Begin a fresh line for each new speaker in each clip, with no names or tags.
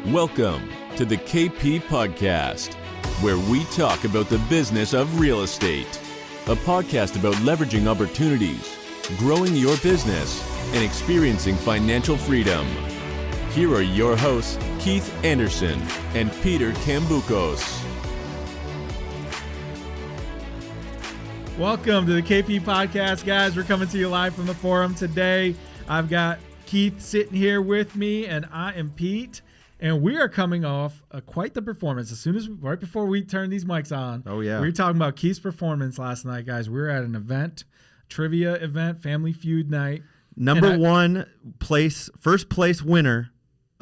Welcome to the KP Podcast, where we talk about the business of real estate. A podcast about leveraging opportunities, growing your business, and experiencing financial freedom. Here are your hosts, Keith Anderson and Peter Cambucos.
Welcome to the KP Podcast, guys. We're coming to you live from the forum today. I've got Keith sitting here with me, and I am Pete. And we are coming off quite the performance. Right before we turn these mics on, we were talking about Keith's performance last night, guys. We were at an event, trivia event, Family Feud night.
First place winner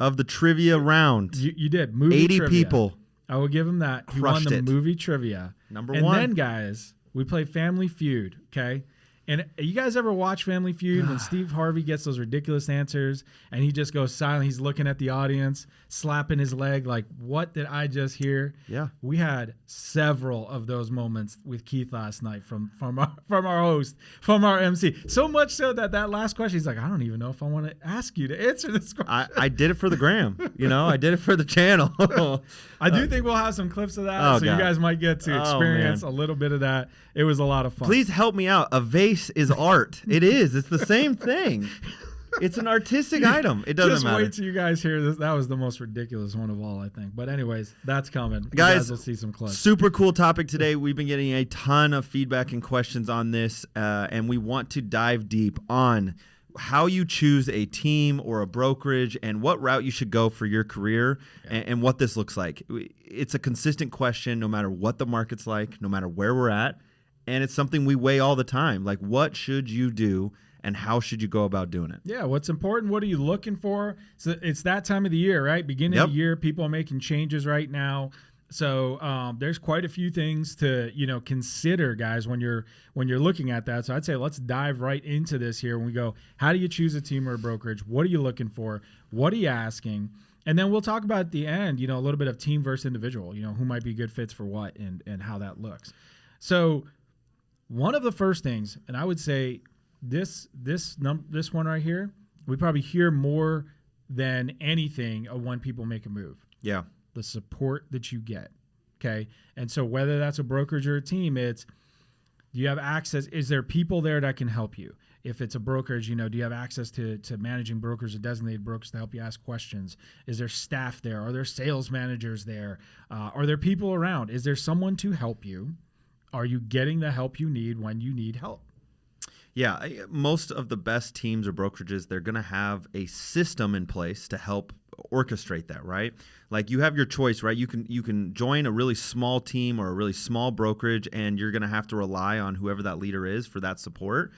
of the trivia round.
You did. Movie
80
trivia.
people.
I will give him that. He won the movie trivia.
Number one.
And then, guys, we played Family Feud, okay? And you guys ever watch Family Feud when Steve Harvey gets those ridiculous answers and he just goes silent? He's looking at the audience, slapping his leg like, what did I just hear?
Yeah.
We had several of those moments with Keith last night from our host, from our MC. So much so that last question, he's like, I don't even know if I want to ask you to answer this question.
I did it for the gram. I did it for the channel.
I do think we'll have some clips of that, so God. You guys might get to experience a little bit of that. It was a lot of fun.
Please help me out. A vase is art. It is. It's the same thing. It's an artistic item. It doesn't matter.
Just wait till you guys hear this. That was the most ridiculous one of all, I think. But anyways, that's coming. You guys will see some clips.
Super cool topic today. We've been getting a ton of feedback and questions on this, and we want to dive deep on how you choose a team or a brokerage and what route you should go for your career and what this looks like. It's a consistent question no matter what the market's like, no matter where we're at. And it's something we weigh all the time. Like, what should you do and how should you go about doing it?
Yeah, what's important? What are you looking for? So it's that time of the year, right? Beginning of the year, people are making changes right now. So there's quite a few things to consider, guys, when you're looking at that. So I'd say let's dive right into this here when we go, how do you choose a team or a brokerage? What are you looking for? What are you asking? And then we'll talk about at the end, a little bit of team versus individual, who might be good fits for what and how that looks. So one of the first things, and I would say this one right here, we probably hear more than anything of when people make a move.
Yeah.
The support that you get. Okay. And so whether that's a brokerage or a team, it's, do you have access? Is there people there that can help you? If it's a brokerage, do you have access to managing brokers or designated brokers to help you ask questions? Is there staff there? Are there sales managers there? Are there people around? Is there someone to help you? Are you getting the help you need when you need help?
Yeah, most of the best teams or brokerages, they're going to have a system in place to help orchestrate that, right? Like you have your choice, right? You can join a really small team or a really small brokerage, and you're going to have to rely on whoever that leader is for that support.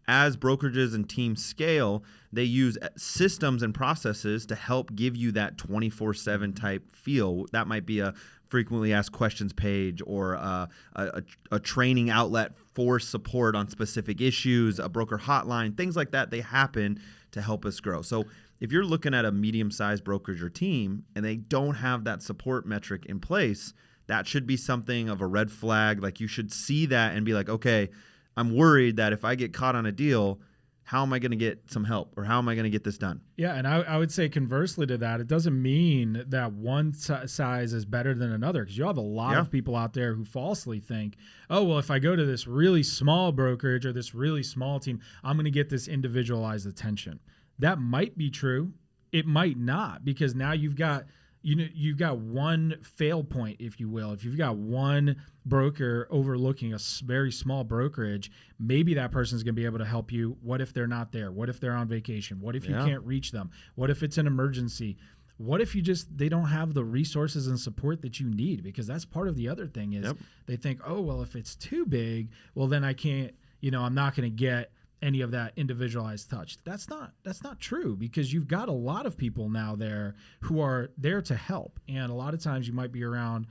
As brokerages and teams scale, they use systems and processes to help give you that 24/7 type feel. That might be a frequently asked questions page or a training outlet for support on specific issues, a broker hotline, things like that. They happen to help us grow. So if you're looking at a medium-sized brokerage or team and they don't have that support metric in place, that should be something of a red flag. Like you should see that and be like, okay, I'm worried that if I get caught on a deal, how am I going to get some help or how am I going to get this done?
Yeah, and I would say conversely to that, it doesn't mean that one size is better than another, because you have a lot of people out there who falsely think, oh, well, if I go to this really small brokerage or this really small team, I'm going to get this individualized attention. That might be true. It might not, because now you've got one fail point, if you will. If you've got one broker overlooking a very small brokerage, maybe that person's going to be able to help you. What if they're not there? What if they're on vacation? What if you can't reach them? What if it's an emergency? What if they don't have the resources and support that you need? Because that's part of the other thing is they think, oh, well, if it's too big, well, then I can't, I'm not going to get any of that individualized touch. That's not true, because you've got a lot of people now there who are there to help. And a lot of times you might be around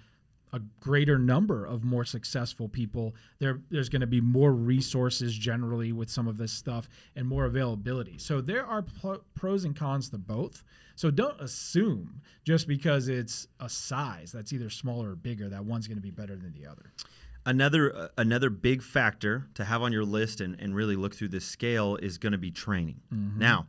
a greater number of more successful people. There's going to be more resources generally with some of this stuff and more availability. So there are pros and cons to both. So don't assume just because it's a size that's either smaller or bigger that one's going to be better than the other.
Another big factor to have on your list and really look through this scale is going to be training. Mm-hmm. Now,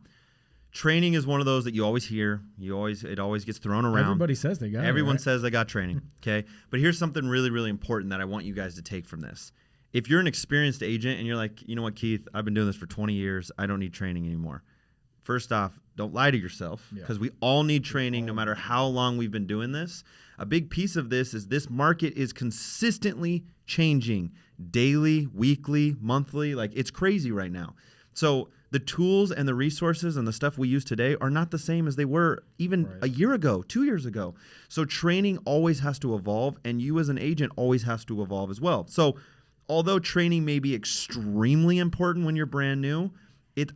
training is one of those that you always hear. It always gets thrown around.
Everybody says they got it.
Everyone
right?
says they got training. Okay. But here's something really, really important that I want you guys to take from this. If you're an experienced agent and you're like, you know what, Keith, I've been doing this for 20 years. I don't need training anymore. First off, don't lie to yourself, because we all need training no matter how long we've been doing this. A big piece of this is this market is consistently changing daily, weekly, monthly. Like, it's crazy right now. So the tools and the resources and the stuff we use today are not the same as they were even a year ago, 2 years ago. So training always has to evolve, and you as an agent always has to evolve as well. So although training may be extremely important when you're brand new,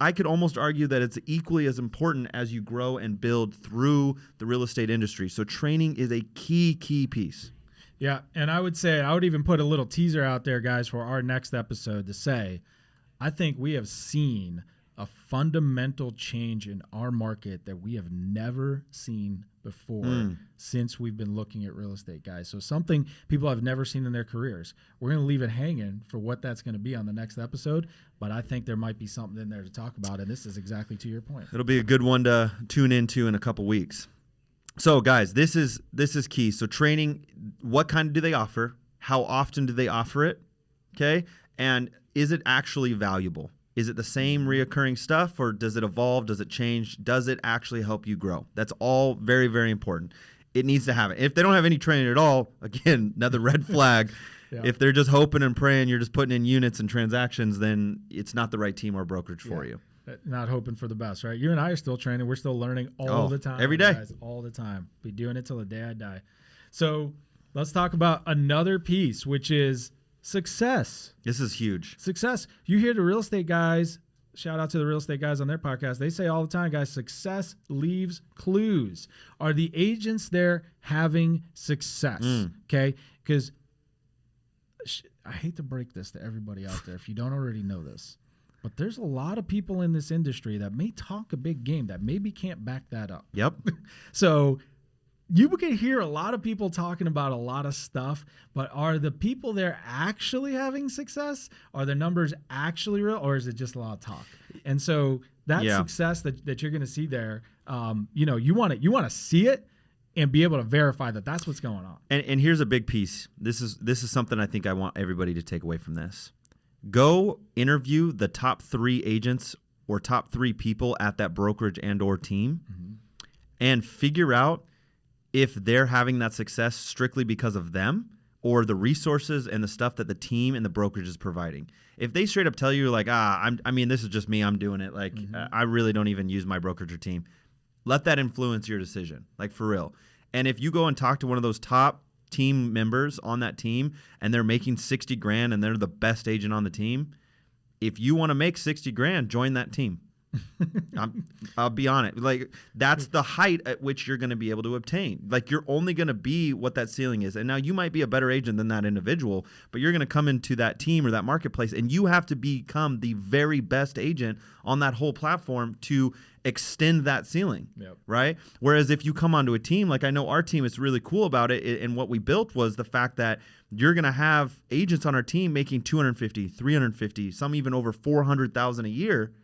I could almost argue that it's equally as important as you grow and build through the real estate industry. So training is a key piece.
Yeah, and I would even put a little teaser out there, guys, for our next episode to say, I think we have seen a fundamental change in our market that we have never seen before since we've been looking at real estate, guys. So something people have never seen in their careers. We're going to leave it hanging for what that's going to be on the next episode, but I think there might be something in there to talk about, and this is exactly to your point.
It'll be a good one to tune into in a couple weeks. So, guys, this is key. So training, what kind do they offer? How often do they offer it? Okay? And is it actually valuable? Is it the same reoccurring stuff, or does it evolve? Does it change? Does it actually help you grow? That's all very, very important. It needs to have it. If they don't have any training at all, again, another red flag.
Yeah.
If they're just hoping and praying, you're just putting in units and transactions, then it's not the right team or brokerage for you.
Not hoping for the best, right? You and I are still training. We're still learning all the time.
Every day.
Guys, all the time. Be doing it till the day I die. So let's talk about another piece, which is success.
This is huge.
Success. You hear the real estate guys, shout out to the real estate guys on their podcast. They say all the time, guys, success leaves clues. Are the agents there having success? Okay? Because I hate to break this to everybody out there if you don't already know this, but there's a lot of people in this industry that may talk a big game that maybe can't back that up.
Yep.
So you can hear a lot of people talking about a lot of stuff, but are the people there actually having success? Are the numbers actually real, or is it just a lot of talk? And so that success that you're going to see there, you want to see it and be able to verify that that's what's going on.
And here's a big piece. This is something I think I want everybody to take away from this. Go interview the top 3 agents or top 3 people at that brokerage and or team, and figure out if they're having that success strictly because of them or the resources and the stuff that the team and the brokerage is providing. If they straight up tell you like, this is just me, I'm doing it. Like, I really don't even use my brokerage or team. Let that influence your decision, like for real. And if you go and talk to one of those top team members on that team and they're making $60,000 and they're the best agent on the team, if you want to make $60,000, join that team. I'll be on it. Like, that's the height at which you're going to be able to obtain. Like, you're only going to be what that ceiling is. And now you might be a better agent than that individual, but you're going to come into that team or that marketplace and you have to become the very best agent on that whole platform to extend that ceiling, right? Whereas if you come onto a team, like I know our team is really cool about it, and what we built was the fact that you're going to have agents on our team making $250,000, $350,000, some even over $400,000 a year.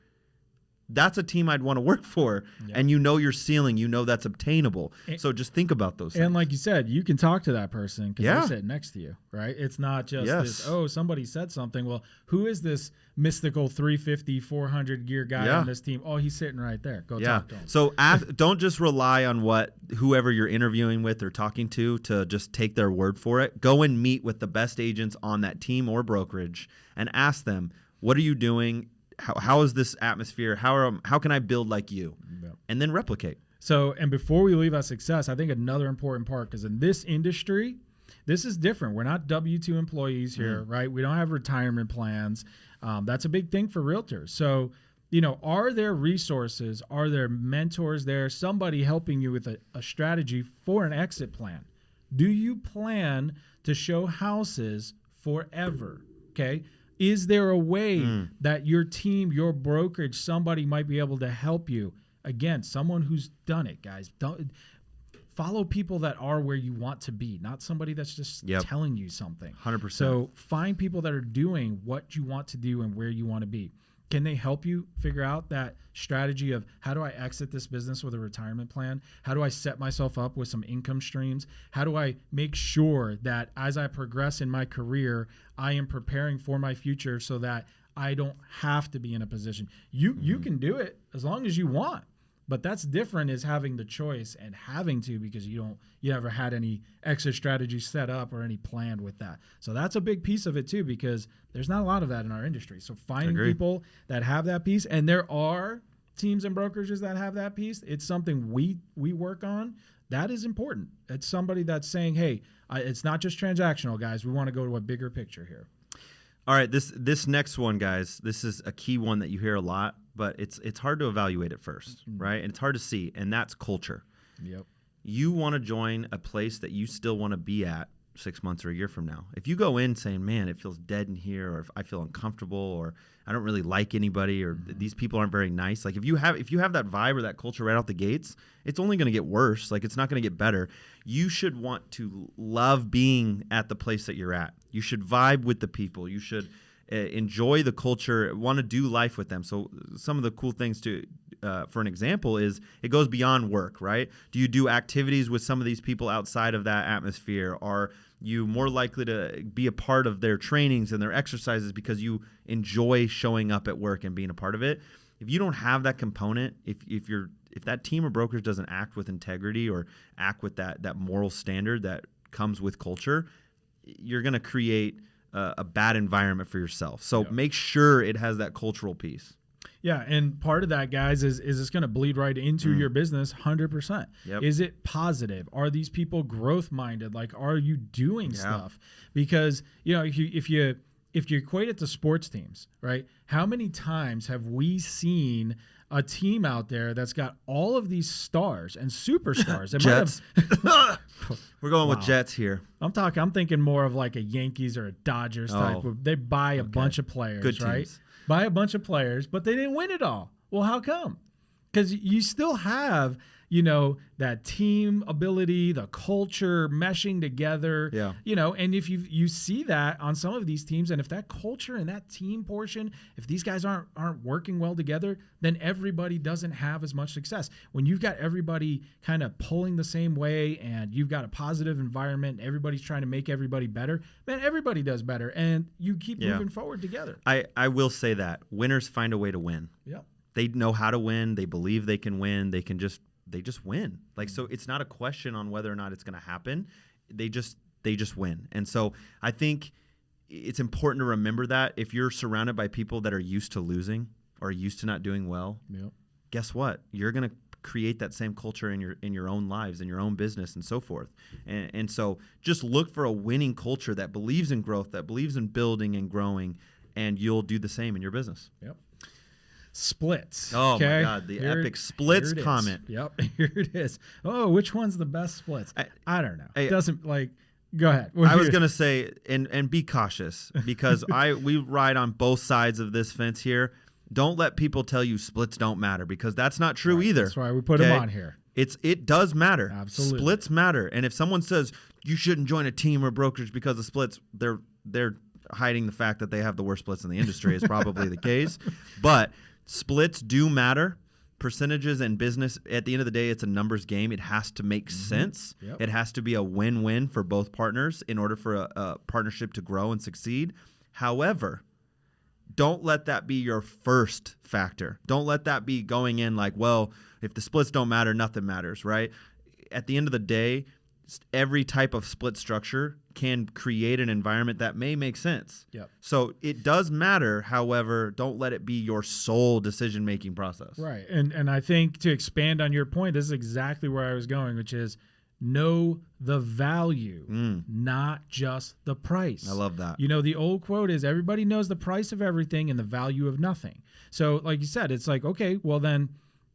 That's a team I'd want to work for. And you know your ceiling, you know that's obtainable. So just think about those things.
And like you said, you can talk to that person because they're sitting next to you, right? It's not just this, somebody said something. Well, who is this mystical 350, 400 gear guy on this team? Oh, he's sitting right there. Go talk to him.
So don't just rely on what whoever you're interviewing with or talking to just take their word for it. Go and meet with the best agents on that team or brokerage and ask them, what are you doing? How is this atmosphere? How can I build like you? And then replicate.
So, and before we leave on success, I think another important part, because in this industry, this is different. We're not W-2 employees here, right? We don't have retirement plans. That's a big thing for realtors. So, are there resources? Are there mentors there? Somebody helping you with a strategy for an exit plan? Do you plan to show houses forever? Okay. Is there a way that your team, your brokerage, somebody might be able to help you? Again, someone who's done it, guys. Don't follow people that are where you want to be, not somebody that's just telling you something.
100%.
So find people that are doing what you want to do and where you want to be. Can they help you figure out that strategy of how do I exit this business with a retirement plan? How do I set myself up with some income streams? How do I make sure that as I progress in my career, I am preparing for my future so that I don't have to be in a position? You can do it as long as you want. But that's different is having the choice and having to, because you never had any exit strategy set up or any planned with that. So that's a big piece of it too, because there's not a lot of that in our industry. So finding people that have that piece, and there are teams and brokerages that have that piece. It's something we work on. That is important. It's somebody that's saying, hey, it's not just transactional, guys. We want to go to a bigger picture here.
All right, this next one, guys, this is a key one that you hear a lot, but it's hard to evaluate at first, right? And it's hard to see, and that's culture.
Yep.
You want to join a place that you still want to be at 6 months or a year from now. If you go in saying, man, it feels dead in here, or if I feel uncomfortable, or I don't really like anybody, or these people aren't very nice. Like if you have that vibe or that culture right out the gates, it's only going to get worse. Like it's not going to get better. You should want to love being at the place that you're at. You should vibe with the people. You should enjoy the culture, want to do life with them. So some of the cool things for an example is it goes beyond work, right? Do you do activities with some of these people outside of that atmosphere? Are you more likely to be a part of their trainings and their exercises because you enjoy showing up at work and being a part of it? If you don't have that component, if that team or brokerage doesn't act with integrity or act with that moral standard that comes with culture, you're going to create a bad environment for yourself. So make sure it has that cultural piece.
Yeah, and part of that, guys, is it's going to bleed right into your business 100%.
Yep.
Is it positive? Are these people growth-minded? Like, are you doing stuff? Because, if you equate it to sports teams, right, how many times have we seen a team out there that's got all of these stars and superstars?
Jets. We're going with Jets here.
I'm thinking more of like a Yankees or a Dodgers type where they buy a bunch of players,
Good
right?
teams.
Buy a bunch of players, but they didn't win it all. Well, how come? Because you still have, that team ability, the culture meshing together, and if you see that on some of these teams, and if that culture and that team portion, if these guys aren't working well together, then everybody doesn't have as much success. When you've got everybody kind of pulling the same way and you've got a positive environment, everybody's trying to make everybody better, man, everybody does better, and you keep moving forward together.
I will say that winners find a way to win.
Yep.
They know how to win. They believe they can win. They just win. Like, so it's not a question on whether or not it's going to happen. They just win. And so I think it's important to remember that if you're surrounded by people that are used to losing or used to not doing well, guess what? You're going to create that same culture in your own lives, in your own business, and so forth. And so just look for a winning culture that believes in growth, that believes in building and growing, and you'll do the same in your business.
Yep. Splits.
Oh, my God. The epic splits comment.
Yep. Here it is. Oh, which one's the best splits? I don't know. It doesn't go ahead.
I was going to say, and be cautious, because we ride on both sides of this fence here. Don't let people tell you splits don't matter, because that's not true either.
That's why we put them on here.
It does matter.
Absolutely.
Splits matter. And if someone says you shouldn't join a team or brokerage because of splits, they're hiding the fact that they have the worst splits in the industry is probably the case. But splits do matter. Percentages in business, at the end of the day, it's a numbers game. It has to make sense.
Yep.
It has to be a win-win for both partners in order for a partnership to grow and succeed. However, don't let that be your first factor. Don't let that be going in like, well, if the splits don't matter, nothing matters, right? At the end of the day, every type of split structure can create an environment that may make sense.
Yep.
So it does matter. However, don't let it be your sole decision-making process.
Right. And I think to expand on your point, this is exactly where I was going, which is know the value, not just the price.
I love that.
The old quote is everybody knows the price of everything and the value of nothing. So like you said, it's like, okay, well then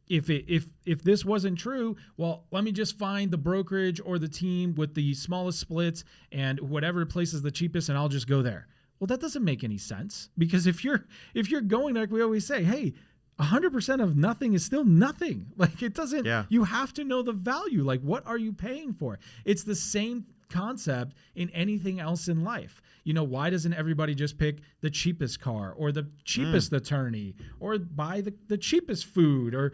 if this wasn't true, well, let me just find the brokerage or the team with the smallest splits and whatever place is the cheapest, and I'll just go there. Well, that doesn't make any sense, because if you're going, like we always say, hey, 100% of nothing is still nothing. Like it doesn't.
Yeah.
You have to know the value. Like, what are you paying for? It's the same concept in anything else in life. Why doesn't everybody just pick the cheapest car or the cheapest attorney or buy the cheapest food or,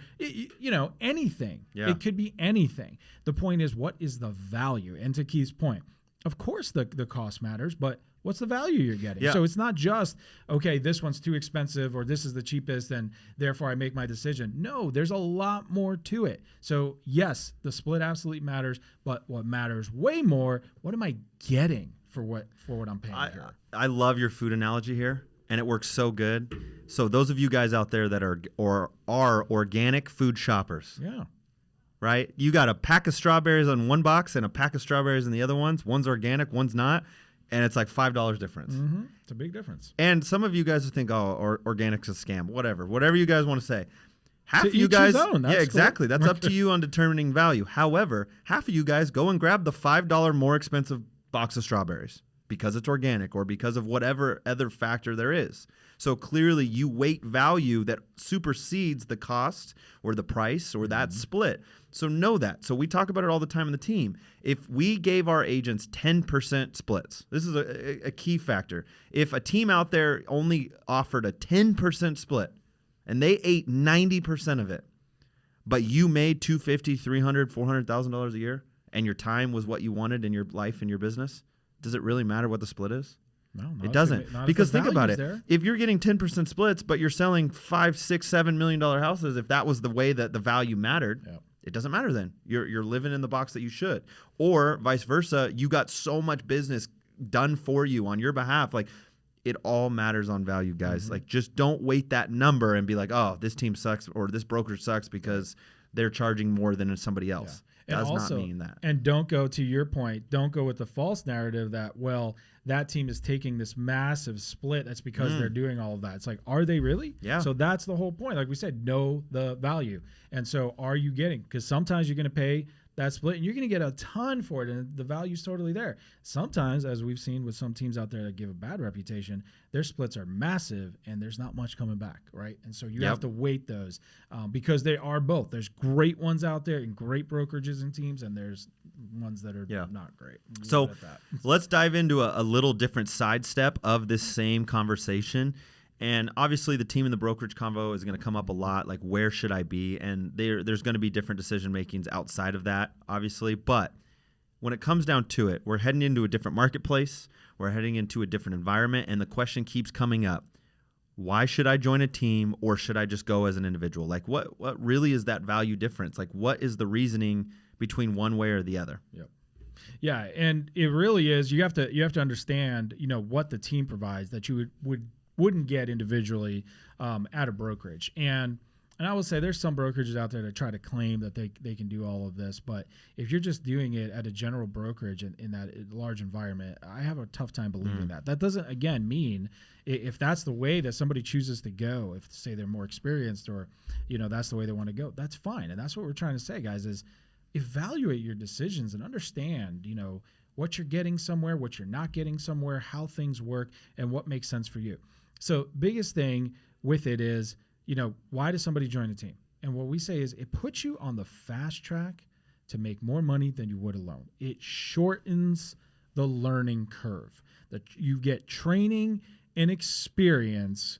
anything?
Yeah.
It could be anything. The point is, what is the value? And to Keith's point, of course the cost matters, but what's the value you're getting?
Yeah.
So it's not just, okay, this one's too expensive or this is the cheapest and therefore I make my decision. No, there's a lot more to it. So yes, the split absolutely matters, but what matters way more, what am I getting for what I'm paying here?
I love your food analogy here, and it works so good. So those of you guys out there that are organic food shoppers.
Yeah.
Right? You got a pack of strawberries on one box and a pack of strawberries in the other ones. One's organic, one's not. And it's like $5 difference.
Mm-hmm. It's a big difference.
And some of you guys would think, organic's a scam. Whatever you guys want to say. Half of you
each
guys,
his own. That's
exactly.
cool.
That's up to you on determining value. However, half of you guys go and grab the $5 more expensive box of strawberries because it's organic or because of whatever other factor there is. So clearly you weight value that supersedes the cost or the price or that split. So know that. So we talk about it all the time in the team. If we gave our agents 10% splits, this is a key factor. If a team out there only offered a 10% split and they ate 90% of it, but you made $250,000, $300,000, $400,000 a year and your time was what you wanted in your life and your business, does it really matter what the split is?
No,
it doesn't. Because think about it. There. If you're getting 10% splits, but you're selling $5, $6, $7 million houses, if that was the way that the value mattered, it doesn't matter then. You're living in the box that you should. Or vice versa, you got so much business done for you on your behalf. Like, it all matters on value, guys.
Mm-hmm.
Like, just don't weight that number and be like, oh, this team sucks or this brokerage sucks because they're charging more than somebody else. Does not mean that.
And don't go, to your point, don't go with the false narrative that, well, that team is taking this massive split. That's because they're doing all of that. It's like, are they really?
Yeah.
So that's the whole point. Like we said, know the value. And so are you getting, because sometimes you're going to pay that split and you're going to get a ton for it and the value's totally there. Sometimes, as we've seen with some teams out there that give a bad reputation, their splits are massive and there's not much coming back, right? And so you have to weight those because they are both. There's great ones out there and great brokerages and teams, and there's ones that are not great.
So let's dive into a little different sidestep of this same conversation. And obviously the team in the brokerage convo is going to come up a lot, like where should I be? And there's going to be different decision makings outside of that, obviously. But when it comes down to it, we're heading into a different marketplace. We're heading into a different environment. And the question keeps coming up, why should I join a team or should I just go as an individual? Like what really is that value difference? Like what is the reasoning between one way or the other?
Yep. Yeah, and it really is. You have to understand, what the team provides that you wouldn't get individually at a brokerage. And I will say there's some brokerages out there that try to claim that they can do all of this, but if you're just doing it at a general brokerage in that large environment, I have a tough time believing that. That doesn't, again, mean if that's the way that somebody chooses to go, if say they're more experienced or, that's the way they want to go, that's fine. And that's what we're trying to say, guys, is evaluate your decisions and understand, what you're getting somewhere, what you're not getting somewhere, how things work, and what makes sense for you. So biggest thing with it is, why does somebody join a team? And what we say is it puts you on the fast track to make more money than you would alone. It shortens the learning curve. That you get training and experience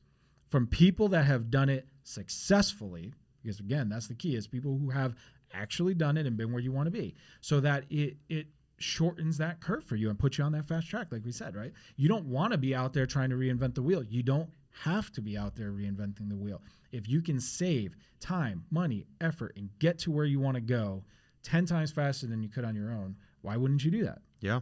from people that have done it successfully, because again, that's the key, is people who have actually done it and been where you want to be, so that it shortens that curve for you and puts you on that fast track, like we said, right? You don't want to be out there trying to reinvent the wheel. You don't have to be out there reinventing the wheel. If you can save time, money, effort, and get to where you want to go 10 times faster than you could on your own, why wouldn't you do that?
Yeah.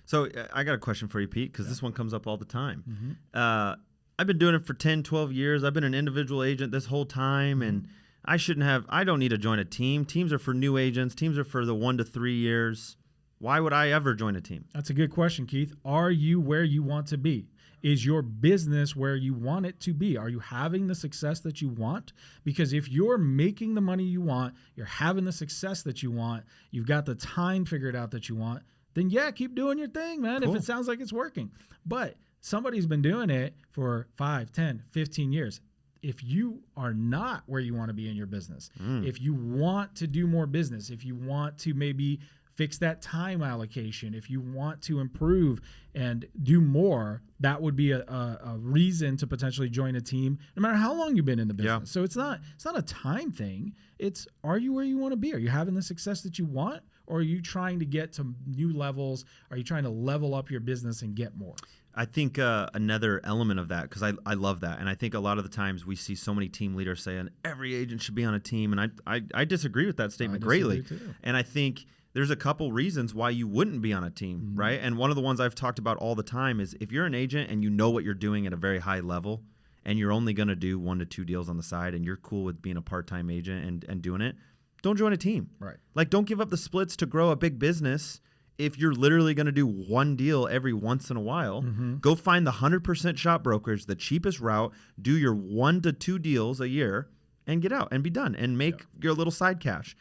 So I got a question for you, Pete, because this one comes up all the time. I've been doing it for 10, 12 years. I've been an individual agent this whole time, and I don't need to join a team. Teams are for new agents. Teams are for the 1 to 3 years. Why would I ever join a team?
That's a good question, Keith. Are you where you want to be? Is your business where you want it to be? Are you having the success that you want? Because if you're making the money you want, you're having the success that you want, you've got the time figured out that you want, then keep doing your thing, man, cool. If it sounds like it's working. But somebody's been doing it for 5, 10, 15 years. If you are not where you want to be in your business, if you want to do more business, if you want to maybe fix that time allocation. If you want to improve and do more, that would be a reason to potentially join a team, no matter how long you've been in the business.
Yeah.
So it's not a time thing. It's, are you where you want to be? Are you having the success that you want? Or are you trying to get to new levels? Are you trying to level up your business and get more?
I think another element of that, because I love that, and I think a lot of the times we see so many team leaders saying every agent should be on a team, and I disagree with that statement greatly. And I think there's a couple reasons why you wouldn't be on a team, right? And one of the ones I've talked about all the time is if you're an agent and you know what you're doing at a very high level, and you're only going to do 1 to 2 deals on the side, and you're cool with being a part-time agent and doing it, don't join a team.
Right.
Like, don't give up the splits to grow a big business. If you're literally going to do 1 deal every once in a while, go find the 100% shop brokerage, the cheapest route, do your 1 to 2 deals a year, and get out and be done and make your little side cash.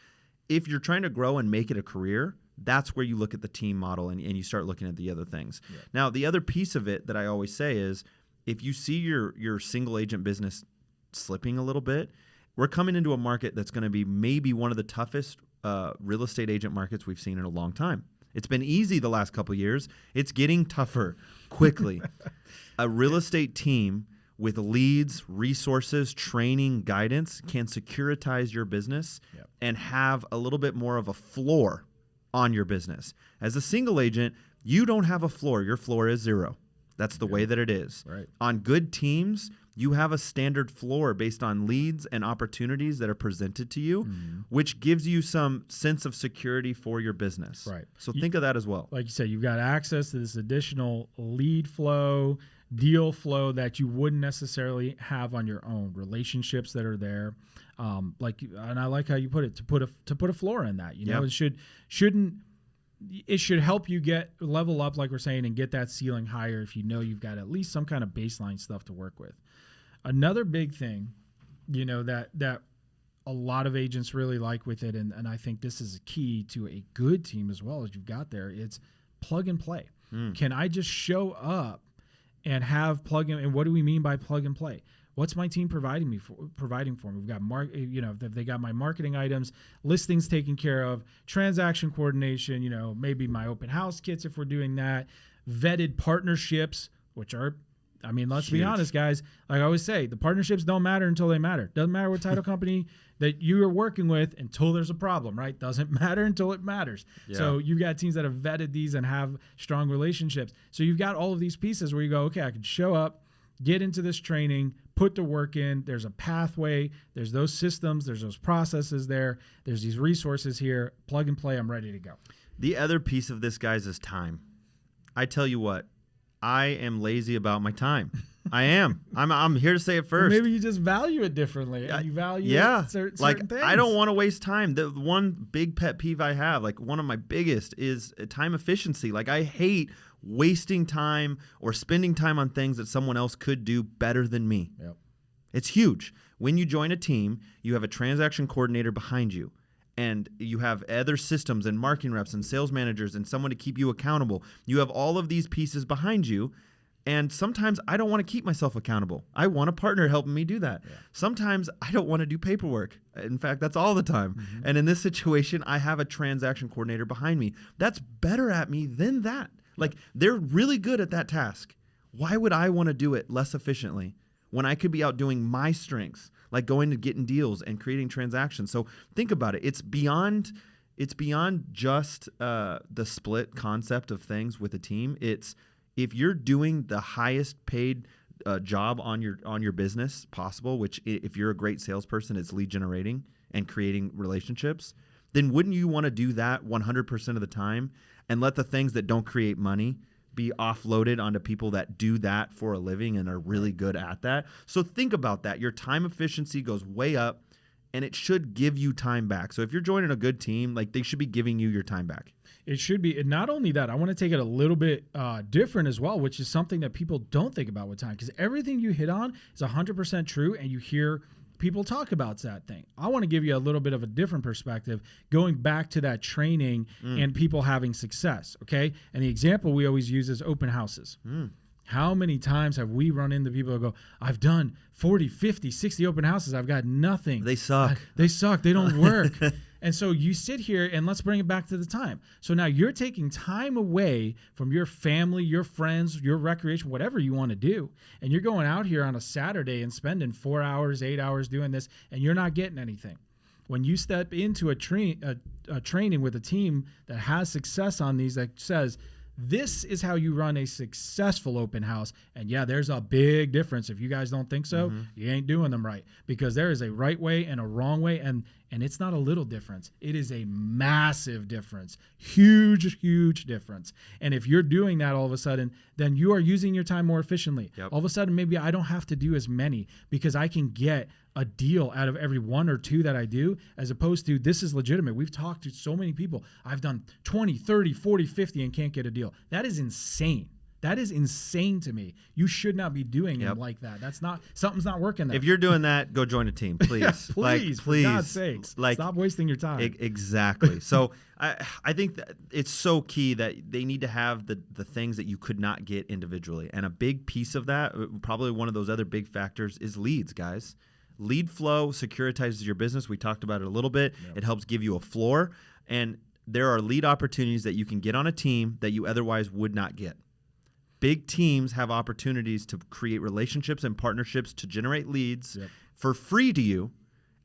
If you're trying to grow and make it a career, that's where you look at the team model and you start looking at the other things. Yeah. Now, the other piece of it that I always say is if you see your single agent business slipping a little bit, we're coming into a market that's going to be maybe one of the toughest real estate agent markets we've seen in a long time. It's been easy the last couple of years. It's getting tougher quickly. A real estate team with leads, resources, training, guidance can securitize your business and have a little bit more of a floor on your business. As a single agent, you don't have a floor. Your floor is 0. That's the way that it is.
Right.
On good teams, you have a standard floor based on leads and opportunities that are presented to you, which gives you some sense of security for your business.
Right.
So think of that as well.
Like you said, you've got access to this additional lead flow, deal flow that you wouldn't necessarily have on your own. Relationships that are there, and I like how you put it, to put a floor in that. You know, it should help you level up, like we're saying, and get that ceiling higher if you know you've got at least some kind of baseline stuff to work with. Another big thing, you know, that a lot of agents really like with it, and I think this is a key to a good team as well as you've got there, it's plug and play. Can I just show up and have plug in? And what do we mean by plug and play? What's my team providing for me? We've got they got my marketing items, listings taken care of, transaction coordination, you know, maybe my open house kits if we're doing that, vetted partnerships, which are, I mean, let's be honest, guys. Like I always say, the partnerships don't matter until they matter. Doesn't matter what title company that you are working with until there's a problem, right? Doesn't matter until it matters. Yeah. So you've got teams that have vetted these and have strong relationships. So you've got all of these pieces where you go, okay, I can show up, get into this training, put the work in. There's a pathway. There's those systems. There's those processes there. There's these resources here. Plug and play. I'm ready to go.
The other piece of this, guys, is time. I tell you what, I am lazy about my time. I am. I'm here to say it first.
Well, maybe you just value it differently. And you value certain things.
I don't want to waste time. The one big pet peeve I have, like one of my biggest, is time efficiency. Like I hate wasting time or spending time on things that someone else could do better than me.
Yep.
It's huge. When you join a team, you have a transaction coordinator behind you. And you have other systems and marketing reps and sales managers and someone to keep you accountable. You have all of these pieces behind you. And sometimes I don't want to keep myself accountable. I want a partner helping me do that. Yeah. Sometimes I don't want to do paperwork. In fact, that's all the time. Mm-hmm. And in this situation, I have a transaction coordinator behind me that's better at me than that. Like, they're really good at that task. Why would I want to do it less efficiently when I could be out doing my strengths, like going to getting deals and creating transactions? So think about it. It's beyond just the split concept of things with a team. It's if you're doing the highest paid job on your business possible, which if you're a great salesperson, it's lead generating and creating relationships, then wouldn't you want to do that 100% of the time and let the things that don't create money be offloaded onto people that do that for a living and are really good at that? So think about that. Your time efficiency goes way up, and it should give you time back. So if you're joining a good team, like, they should be giving you your time back.
It should be. And not only that, I want to take it a little bit different as well, which is something that people don't think about with time, because everything you hit on is 100% true, and you hear people talk about that thing. I want to give you a little bit of a different perspective, going back to that training and people having success, okay? And the example we always use is open houses. How many times have we run into people who go, I've done 40, 50, 60 open houses. I've got nothing.
They suck.
They suck. They don't work. And so you sit here and let's bring it back to the time. So now you're taking time away from your family, your friends, your recreation, whatever you want to do. And you're going out here on a Saturday and spending 4 hours, 8 hours doing this, and you're not getting anything. When you step into a training with a team that has success on these, that says, this is how you run a successful open house. And yeah, there's a big difference. If you guys don't think so, you ain't doing them right, because there is a right way and a wrong way. And it's not a little difference. It is a massive difference. Huge, huge difference. And if you're doing that all of a sudden, then you are using your time more efficiently.
Yep.
All of a sudden, maybe I don't have to do as many because I can get a deal out of every 1 or 2 that I do, as opposed to this is legitimate. We've talked to so many people. I've done 20, 30, 40, 50 and can't get a deal. That is insane. That is insane to me. You should not be doing them like that. That's not, something's not working there.
If you're doing that, go join a team, please.
Yeah, please,
please,
for God's sakes. Stop wasting your time.
Exactly. So I think that it's so key that they need to have the things that you could not get individually. And a big piece of that, probably one of those other big factors, is leads, guys. Lead flow securitizes your business. We talked about it a little bit. Yep. It helps give you a floor. And there are lead opportunities that you can get on a team that you otherwise would not get. Big teams have opportunities to create relationships and partnerships to generate leads for free to you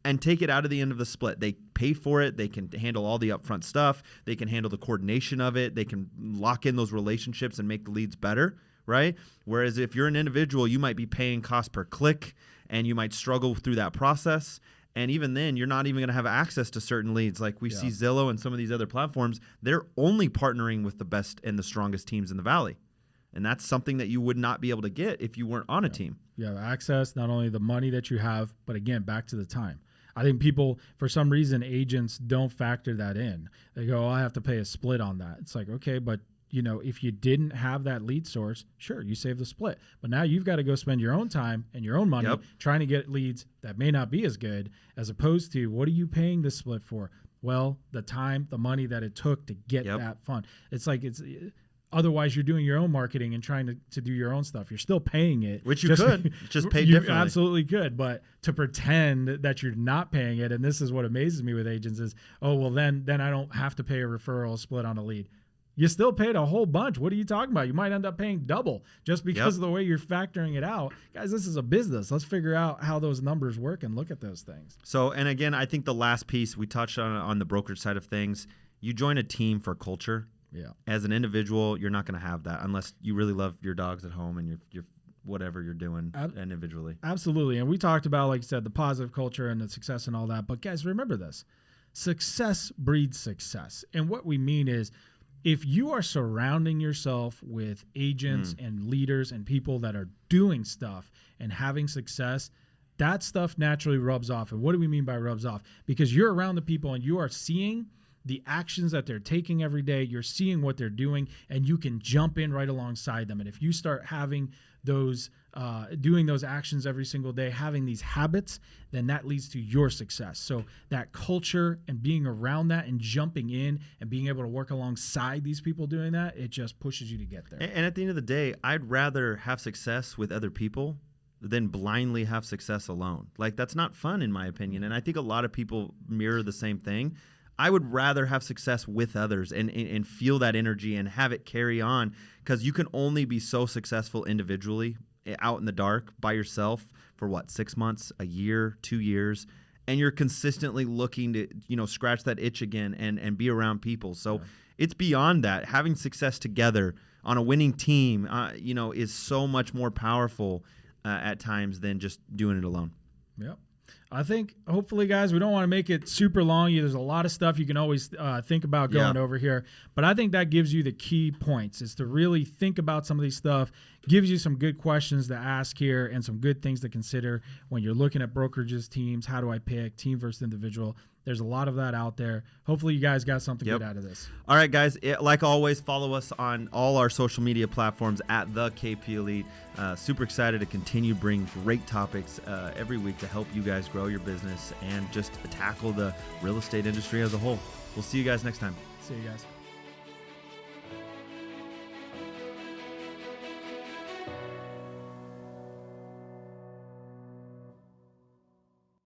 and take it out of the end of the split. They pay for it. They can handle all the upfront stuff. They can handle the coordination of it. They can lock in those relationships and make the leads better, right? Whereas if you're an individual, you might be paying cost per click and you might struggle through that process. And even then, you're not even going to have access to certain leads. Like we see Zillow and some of these other platforms, they're only partnering with the best and the strongest teams in the Valley. And that's something that you would not be able to get if you weren't on a team. You have
access, not only the money that you have, but again, back to the time. I think people, for some reason, agents don't factor that in. They go, I have to pay a split on that. It's like, okay, but if you didn't have that lead source, sure, you save the split. But now you've got to go spend your own time and your own money trying to get leads that may not be as good, as opposed to, what are you paying this split for? Well, the time, the money that it took to get that fund. It's like otherwise you're doing your own marketing and trying to do your own stuff. You're still paying it.
Which you could. Just pay differently.
You absolutely could. But to pretend that you're not paying it, and this is what amazes me with agents is, oh, well, then I don't have to pay a referral split on a lead. You still paid a whole bunch. What are you talking about? You might end up paying double just because of the way you're factoring it out. Guys, this is a business. Let's figure out how those numbers work and look at those things.
So, and again, I think the last piece we touched on the brokerage side of things, you join a team for culture.
Yeah.
As an individual, you're not going to have that unless you really love your dogs at home and you're whatever you're doing individually.
Absolutely. And we talked about, like you said, the positive culture and the success and all that. But guys, remember this. Success breeds success. And what we mean is, if you are surrounding yourself with agents and leaders and people that are doing stuff and having success, that stuff naturally rubs off. And what do we mean by rubs off? Because you're around the people and you are seeing the actions that they're taking every day. You're seeing what they're doing, and you can jump in right alongside them. And if you start having those, doing those actions every single day, having these habits, then that leads to your success. So that culture and being around that and jumping in and being able to work alongside these people doing that, it just pushes you to get there.
And at the end of the day, I'd rather have success with other people than blindly have success alone. Like, that's not fun, in my opinion. And I think a lot of people mirror the same thing. I would rather have success with others and feel that energy and have it carry on, because you can only be so successful individually out in the dark by yourself for 6 months, a year, 2 years, and you're consistently looking to scratch that itch again and be around people. So it's beyond that. Having success together on a winning team is so much more powerful at times than just doing it alone.
Yep. I think, hopefully, guys, we don't want to make it super long. There's a lot of stuff you can always think about going over here. But I think that gives you the key points, is to really think about some of these stuff, gives you some good questions to ask here and some good things to consider when you're looking at brokerages, teams. How do I pick team versus individual? There's a lot of that out there. Hopefully you guys got something good out of this.
All right, guys. Like always, follow us on all our social media platforms at the KP Elite. Super excited to continue bringing great topics every week to help you guys grow your business and just tackle the real estate industry as a whole. We'll see you guys next time.
See you guys.